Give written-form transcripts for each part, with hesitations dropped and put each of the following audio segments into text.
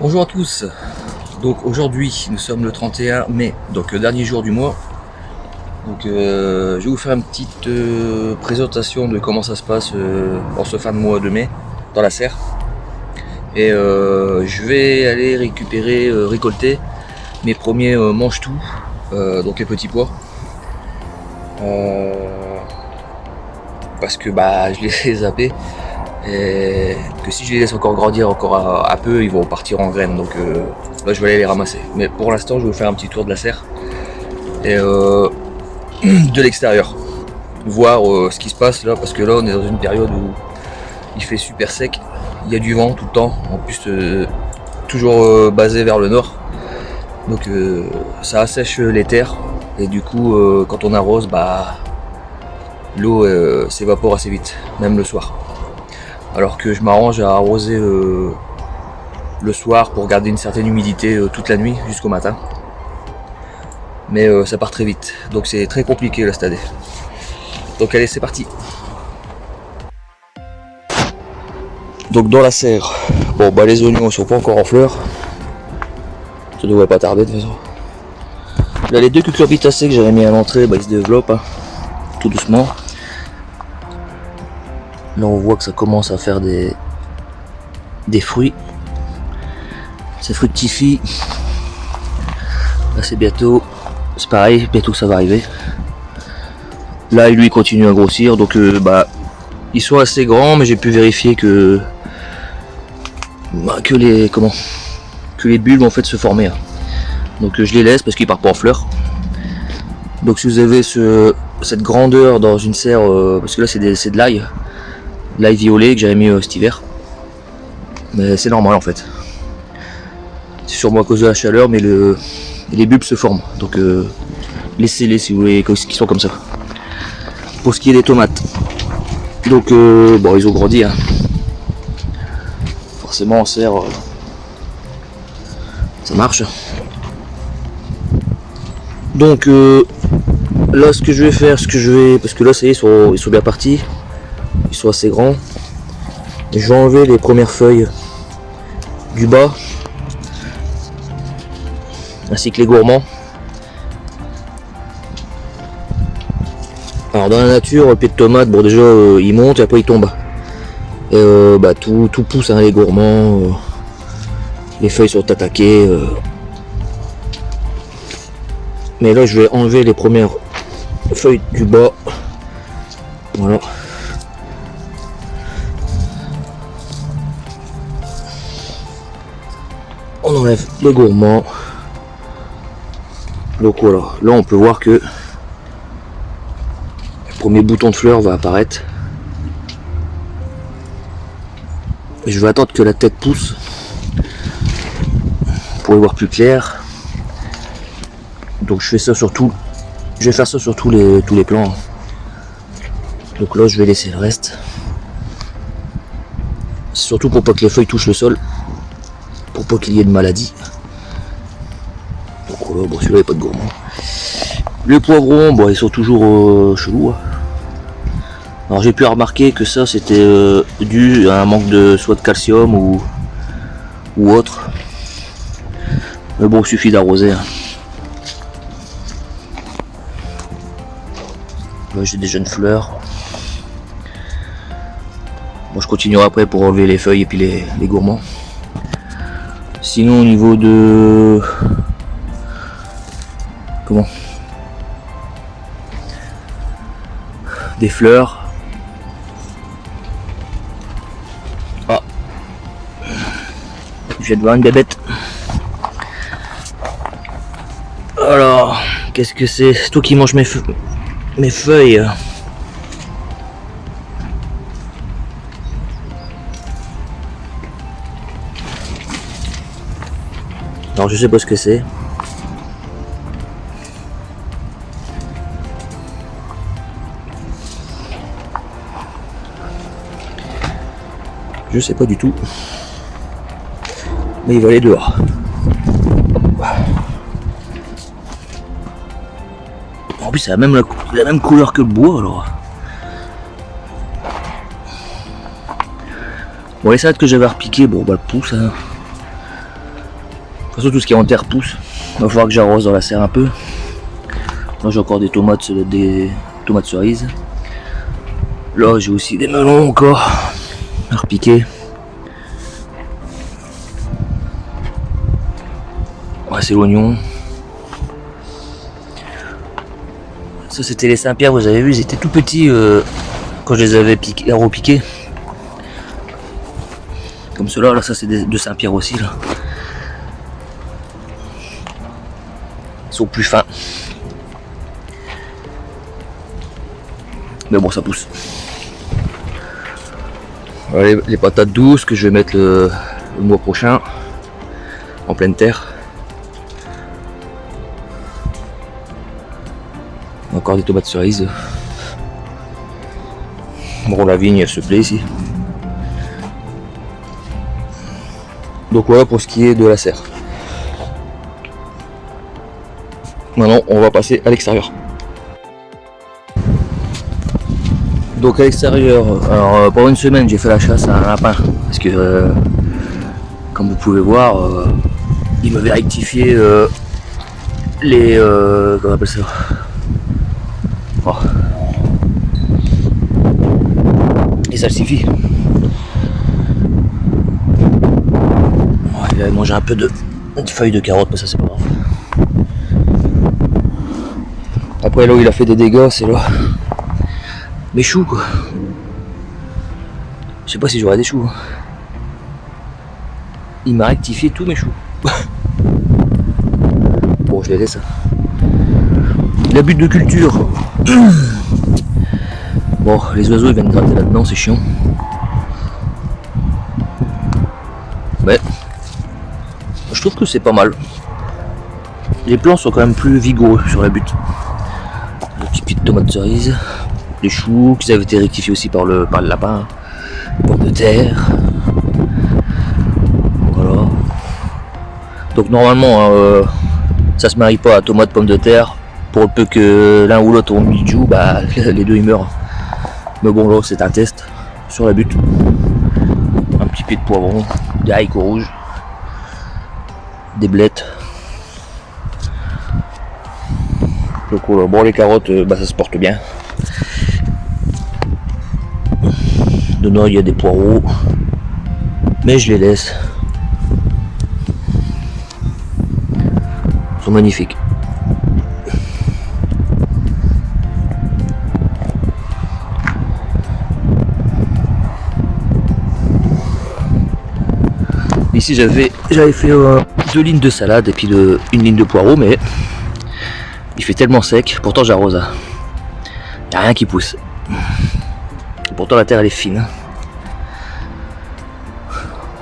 Bonjour à tous, donc aujourd'hui nous sommes le 31 mai, donc le dernier jour du mois. Donc je vais vous faire une petite présentation de comment ça se passe en ce fin de mois de mai dans la serre. Et je vais aller récolter mes premiers mange-tout, donc les petits pois. Parce que je les ai zappés. Et que si je les laisse encore grandir encore à peu, ils vont partir en graines, donc là je vais aller les ramasser. Mais pour l'instant je vais vous faire un petit tour de la serre et de l'extérieur, voir ce qui se passe là, parce que là on est dans une période où il fait super sec, il y a du vent tout le temps, en plus toujours basé vers le nord, donc ça assèche les terres et du coup quand on arrose, l'eau s'évapore assez vite, même le soir. Alors que je m'arrange à arroser le soir pour garder une certaine humidité toute la nuit jusqu'au matin. Mais ça part très vite, donc c'est très compliqué là cette année. Donc allez, c'est parti. Donc dans la serre, les oignons sont pas encore en fleurs. Ça devrait pas tarder de toute façon. Là les deux cucurbitacées que j'avais mis à l'entrée, ils se développent tout doucement. Là on voit que ça commence à faire des fruits. Ça fructifie. Là c'est bientôt. C'est pareil, bientôt que ça va arriver. Là lui il continue à grossir, donc ils sont assez grands, mais j'ai pu vérifier que les bulbes en fait se formaient. Donc je les laisse parce qu'ils partent pas en fleurs. Donc si vous avez cette grandeur dans une serre, parce que là c'est de l'ail. L'ail violet que j'avais mis cet hiver, mais c'est normal en fait, c'est sûrement à cause de la chaleur, mais les bulbes se forment, donc laissez-les si vous voulez qu'ils soient comme ça. Pour ce qui est des tomates, donc ils ont grandi, forcément en serre ça marche. Donc là ce que je vais faire, parce que là ça y est, ils sont bien partis. Ils sont assez grands. Et je vais enlever les premières feuilles du bas, ainsi que les gourmands. Alors dans la nature, le pied de tomate, déjà il monte et après il tombe. Et tout pousse, les gourmands, les feuilles sont attaquées. Mais là je vais enlever les premières feuilles du bas. Voilà. On enlève les gourmands. Donc voilà, là on peut voir que le premier bouton de fleurs va apparaître. Et je vais attendre que la tête pousse pour y voir plus clair. Donc je vais faire ça sur tous les plants. Donc là je vais laisser le reste. C'est surtout pour pas que les feuilles touchent le sol, pour pas qu'il y ait de maladie. Donc voilà, celui-là il n'y a pas de gourmand. Les poivrons, ils sont toujours chelous. Alors j'ai pu remarquer que ça c'était dû à un manque soit de calcium ou autre. Mais il suffit d'arroser. Là j'ai des jeunes fleurs. Je continuerai après pour enlever les feuilles et puis les gourmands. Sinon au niveau de des fleurs, je viens de voir une bébête. Alors qu'est-ce que c'est? C'est toi qui manges mes feuilles. Alors je sais pas ce que c'est. Je sais pas du tout. Mais il va aller dehors. En plus c'est la même couleur que le bois alors. Bon les salades que j'avais repiquées, le pouce. façon, tout ce qui est en terre pousse. Il va falloir que j'arrose dans la serre un peu. Là, j'ai encore des tomates cerises. Là, j'ai aussi des melons encore à repiquer. Ouais, c'est l'oignon. Ça, c'était les Saint-Pierre, vous avez vu, ils étaient tout petits quand je les avais repiqués. Comme ceux-là, là, ça c'est de Saint-Pierre aussi, là. Ils sont plus fins. Mais bon, ça pousse. Voilà les patates douces que je vais mettre le mois prochain en pleine terre. Encore des tomates cerises. Bon, la vigne elle se plaît ici. Donc voilà pour ce qui est de la serre. Maintenant on va passer à l'extérieur. Donc à l'extérieur, alors pendant une semaine j'ai fait la chasse à un lapin. Parce que comme vous pouvez voir, il m'avait rectifié les... comment on appelle ça? Oh. Les salsifis. Il avait mangé un peu de feuilles de carotte, mais ça c'est pas grave. Après là où il a fait des dégâts, c'est là. Mes choux quoi. Je sais pas si j'aurai des choux. Il m'a rectifié tous mes choux. Bon, je les laisse. L'abus de culture. Bon, les oiseaux ils viennent gratter là-dedans, c'est chiant. Mais je trouve que c'est pas mal. Les plants sont quand même plus vigoureux sur la butte. Les petits pieds de tomates cerises, les choux qui avaient été rectifiés aussi par le lapin, les pommes de terre. Voilà. Donc normalement, ça se marie pas à tomate pomme de terre. Pour le peu que l'un ou l'autre ont mis du joue, bah les deux ils meurent. Mais bon là c'est un test sur la butte. Un petit pied de poivron, des haricots rouges, des blettes. Donc bon les carottes bah, ça se porte bien. Dedans il y a des poireaux. Mais je les laisse. Ils sont magnifiques. Ici j'avais fait 2 lignes de salade et puis une ligne de poireaux, mais il fait tellement sec, pourtant j'arrose. Il n'y a rien qui pousse. Et pourtant la terre elle est fine.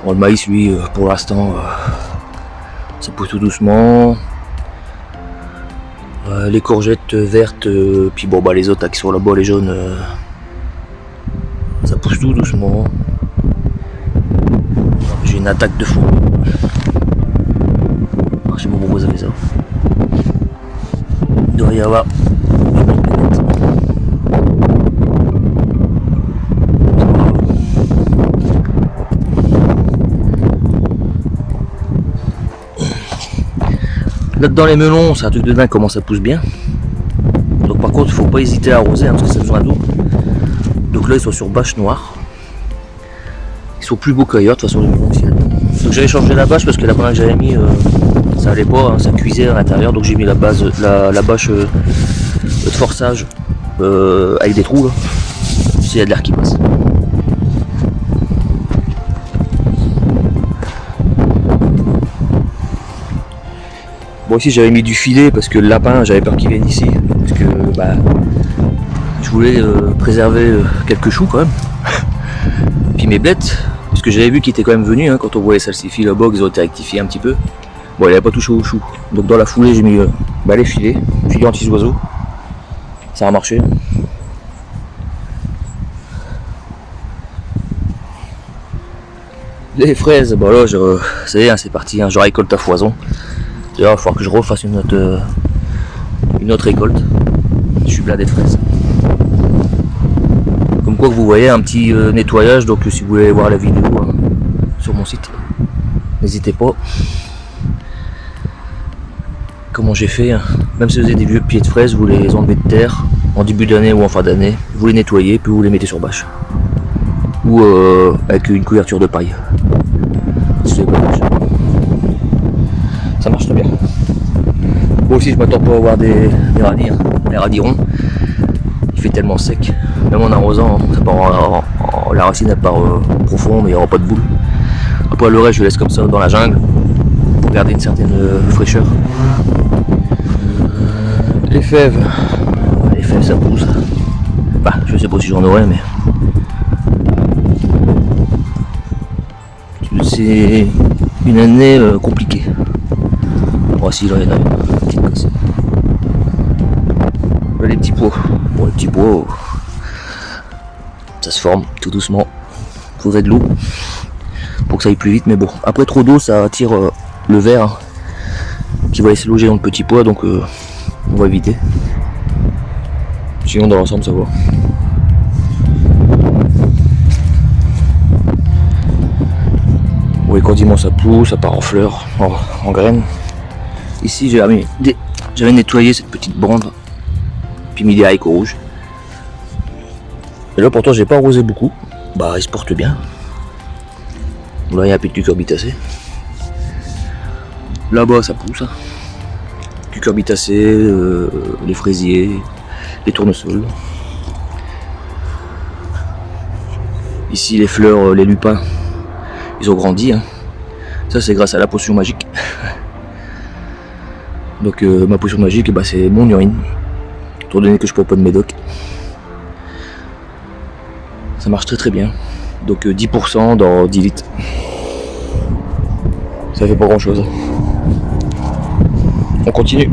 Bon, le maïs lui pour l'instant ça pousse tout doucement. Les courgettes vertes, puis bon bah les autres qui sont là-bas, les jaunes, ça pousse tout doucement. J'ai une attaque de fond. Je sais pas pourquoi ça fait ça. Il doit y avoir. Là dedans les melons, c'est un truc de dingue comment ça pousse bien. Donc par contre il faut pas hésiter à arroser parce que ça a besoin d'eau. Donc là ils sont sur bâche noire. Ils sont plus beaux qu'ailleurs de toute façon les melons aussi là-dedans. Donc j'avais changé la bâche parce que la première que j'avais mis ça allait pas, hein, ça cuisait à l'intérieur, donc j'ai mis la bâche de forçage avec des trous là. S'il y a de l'air qui passe. Bon ici j'avais mis du filet parce que le lapin j'avais peur qu'il vienne ici. Parce que bah je voulais préserver quelques choux quand même. Puis mes blettes, parce que j'avais vu qu'ils étaient quand même venus, hein, quand on voyait salsifis là-bas, ils ont été rectifiés un petit peu. Bon, il n'avait pas touché aux choux. Donc dans la foulée, j'ai mis les filets anti-oiseaux. Ça a marché. Les fraises, bon là, ça y est, hein, c'est parti, hein, je récolte à foison. D'ailleurs, il va falloir que je refasse une autre récolte. Je suis blindé de fraises. Comme quoi que vous voyez un petit nettoyage, donc si vous voulez voir la vidéo sur mon site, n'hésitez pas. comment j'ai fait. Même si vous avez des vieux pieds de fraises, vous les enlevez de terre en début d'année ou en fin d'année, vous les nettoyez puis vous les mettez sur bâche. Ou avec une couverture de paille. Ça marche très bien. Bon aussi je m'attends pas à avoir des radis, des radirons. Il fait tellement sec. Même en arrosant, ça part la racine elle part profonde mais il n'y aura pas de boule. Après le reste je le laisse comme ça dans la jungle pour garder une certaine fraîcheur. Les fèves ça pousse. Bah je sais pas si j'en aurai mais c'est une année compliquée. Voici là il y en a une petite casse. Les petits pois. Bon les petits pois ça se forme tout doucement. Faudrait de l'eau pour que ça aille plus vite mais bon. Après trop d'eau ça attire le ver qui va laisser loger dans le petit pois donc on va éviter. Sinon dans l'ensemble ça va. Oui, quasiment ça pousse, ça part en fleurs, en graines. Ici j'avais nettoyé cette petite bande, puis mis des haricots rouges. Et là pourtant j'ai pas arrosé beaucoup, bah il se porte bien. Là il y a un peu de cucurbitacées. Là-bas ça pousse. Cucurbitacées, les fraisiers, les tournesols. Ici les fleurs, les lupins. Ils ont grandi, hein. Ça c'est grâce à la potion magique. Donc ma potion magique, bah, c'est mon urine. Étant donné que je ne pas de médoc. Ça marche très très bien. Donc 10% dans 10 litres. Ça fait pas grand chose. On continue.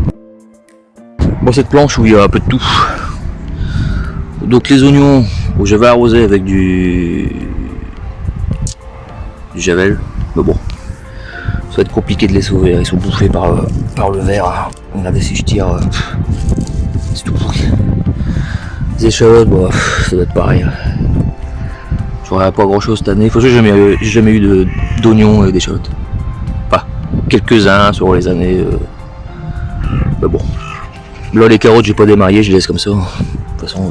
Bon cette planche où il y a un peu de tout. Donc les oignons où je vais arroser avec du javel, mais bon, ça va être compliqué de les sauver, ils sont bouffés par le ver. Regardez si je tire, c'est tout pourri. Les échalotes, bon, ça doit être pareil. J'aurais pas grand chose cette année, j'ai jamais eu d'oignons et d'échalotes. Enfin, quelques-uns sur les années, mais bon. Là les carottes j'ai pas démarré, je les laisse comme ça. De toute façon,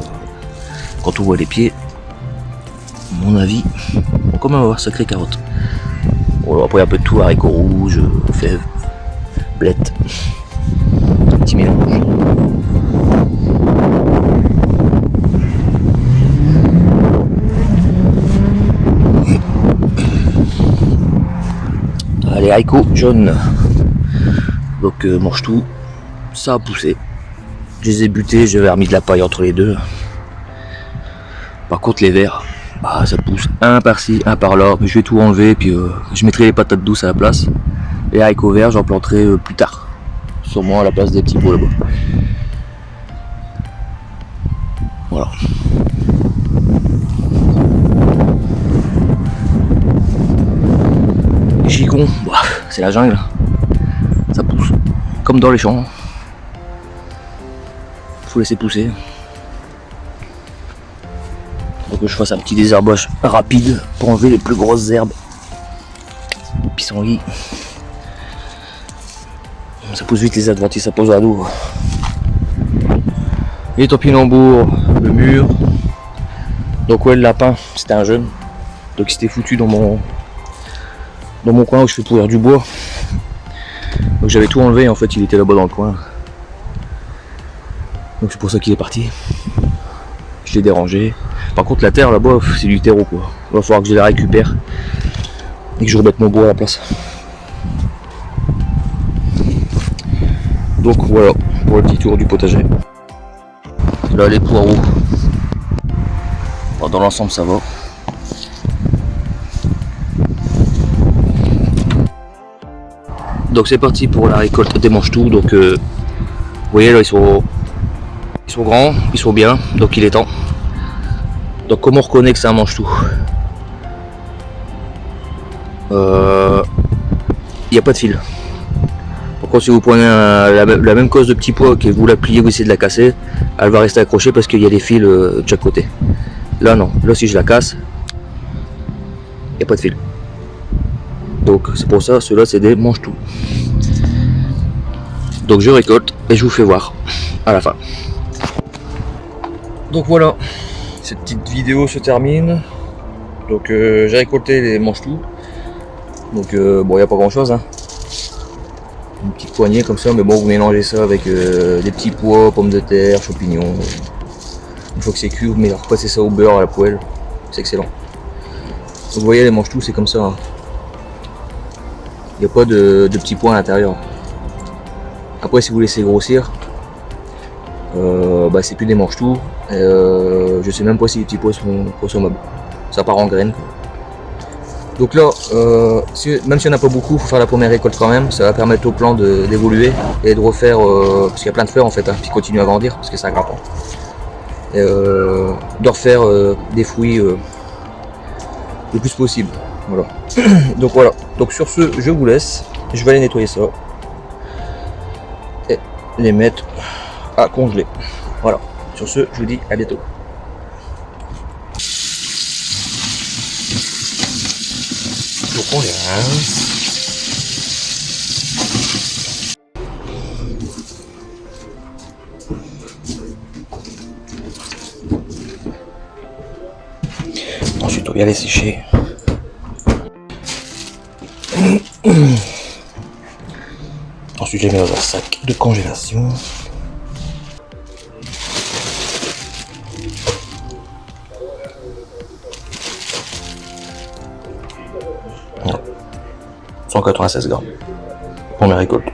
quand on voit les pieds, à mon avis, on va quand même avoir sacré carottes. Bon, après un peu de tout, haricots rouges, fèves, blettes, un petit mélange. Les haricots jaunes, donc mange tout, ça a poussé. Je les ai butés, j'avais remis de la paille entre les deux. Par contre les verts, bah, ça pousse un par-ci, un par-là, mais je vais tout enlever puis je mettrai les patates douces à la place. Les haricots verts j'en planterai plus tard, sûrement à la place des petits pots là-bas. Voilà. Les chicons, bah, c'est la jungle, ça pousse, comme dans les champs. Faut laisser pousser. Faut que je fasse un petit désherbage rapide pour enlever les plus grosses herbes. Pissenlit. Ça pousse vite les adventices, ça pose à l'eau. Les topinambours, le mur. Donc ouais le lapin, c'était un jeune. Donc il s'était foutu dans mon coin où je fais pourrir du bois. Donc j'avais tout enlevé, en fait il était là-bas dans le coin. Donc c'est pour ça qu'il est parti. Je l'ai dérangé. Par contre la terre là-bas c'est du terreau quoi. Il va falloir que je la récupère et que je remette mon bois à la place. Donc voilà pour le petit tour du potager. Là les poireaux. Bon, dans l'ensemble ça va. Donc c'est parti pour la récolte des mange-tout. Donc vous voyez là ils sont grands, ils sont bien, donc il est temps. Donc comment on reconnaît que c'est un mange-tout? Il n'y a pas de fil. Par contre si vous prenez la même cause de petit pois que vous la pliez, vous essayez de la casser, elle va rester accrochée parce qu'il y a des fils de chaque côté. Là non, là si je la casse, il n'y a pas de fil. Donc c'est pour ça, ceux-là c'est des mange-tout. Donc je récolte et je vous fais voir à la fin. Donc voilà, cette petite vidéo se termine. Donc j'ai récolté les mange-tout. Donc bon, il n'y a pas grand chose, hein. Une petite poignée comme ça, mais bon, vous mélangez ça avec des petits pois, pommes de terre, champignons. Une fois que c'est cuit, vous repassez ça au beurre à la poêle. C'est excellent. Donc vous voyez, les mange-tout, c'est comme ça, hein. Il n'y a pas de petits pois à l'intérieur. Après, si vous laissez grossir, c'est plus des mange-tout. Je sais même pas si les petits pois sont consommables. Ça part en graines, quoi. Donc là, même s'il n'y en a pas beaucoup, il faut faire la première récolte quand même. Ça va permettre aux plants d'évoluer et de refaire, parce qu'il y a plein de fleurs en fait, hein, puis continuer à grandir parce que c'est aggrappant. Et de refaire des fruits le plus possible. Voilà. Donc voilà. Donc sur ce, je vous laisse. Je vais aller nettoyer ça et les mettre à congeler. Voilà. Sur ce, je vous dis à bientôt. Donc on les rince. Ensuite on vient les sécher. Ensuite je les mets dans un sac de congélation. Voilà. 196 grammes. Première récolte.